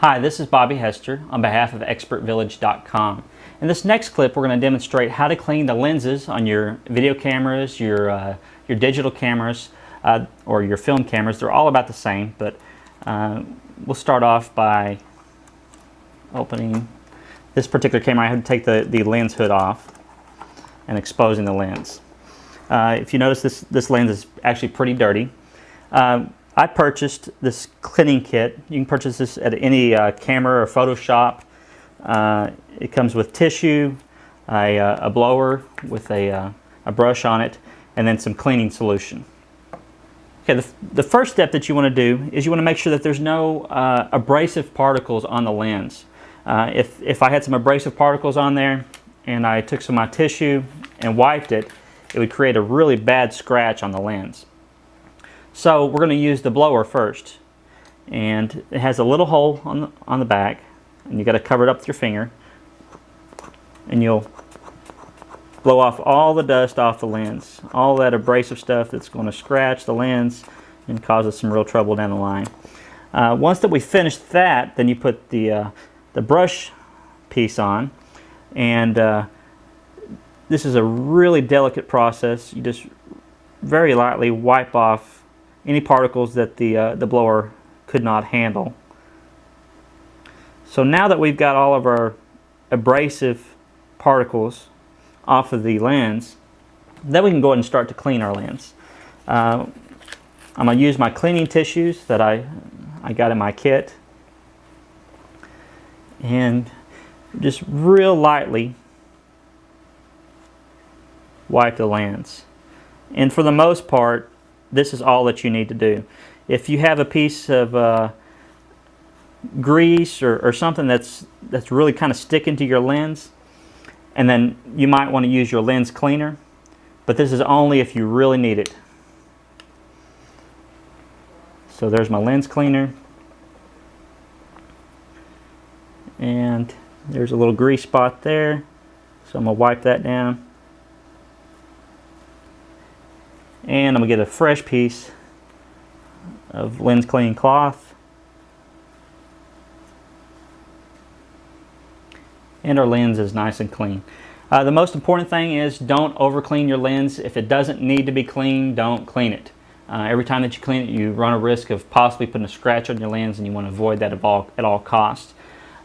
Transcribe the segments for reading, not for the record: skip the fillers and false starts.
Hi, this is Bobby Hester on behalf of expertvillage.com. In this next clip, we're going to demonstrate how to clean the lenses on your video cameras, your digital cameras, or your film cameras. They're all about the same, but we'll start off by opening this particular camera. I had to take the lens hood off and exposing the lens. If you notice, this lens is actually pretty dirty. I purchased this cleaning kit. You can purchase this at any camera or photo shop. It comes with tissue, a blower with a brush on it, and then some cleaning solution. Okay, the first step that you want to do is you want to make sure that there's no abrasive particles on the lens. If I had some abrasive particles on there and I took some of my tissue and wiped it, it would create a really bad scratch on the lens. So we're going to use the blower first, and it has a little hole on the back, and you got to cover it up with your finger, and you'll blow off all the dust off the lens, all that abrasive stuff that's going to scratch the lens and cause us some real trouble down the line. Once that we finish that, then you put the brush piece on, and this is a really delicate process. You just very lightly wipe off any particles that the blower could not handle. So now that we've got all of our abrasive particles off of the lens, then we can go ahead and start to clean our lens. I'm going to use my cleaning tissues that I got in my kit, and just real lightly wipe the lens. And for the most part, this is all that you need to do. If you have a piece of grease or something that's really kind of sticking to your lens, and then you might want to use your lens cleaner, but this is only if you really need it. So there's my lens cleaner, and there's a little grease spot there, so I'm going to wipe that down. And I'm going to get a fresh piece of lens cleaning cloth. And our lens is nice and clean. The most important thing is don't over clean your lens. If it doesn't need to be cleaned, don't clean it. Every time that you clean it, you run a risk of possibly putting a scratch on your lens, and you want to avoid that at all costs.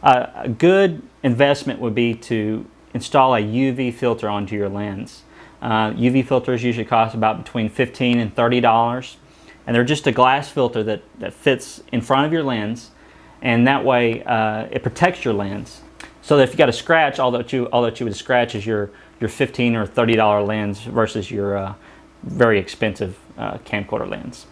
A good investment would be to install a UV filter onto your lens. UV filters usually cost about between $15 and $30, and they're just a glass filter that fits in front of your lens, and that way it protects your lens. So that if you got a scratch, all that you would scratch is your $15 or $30 lens versus your very expensive camcorder lens.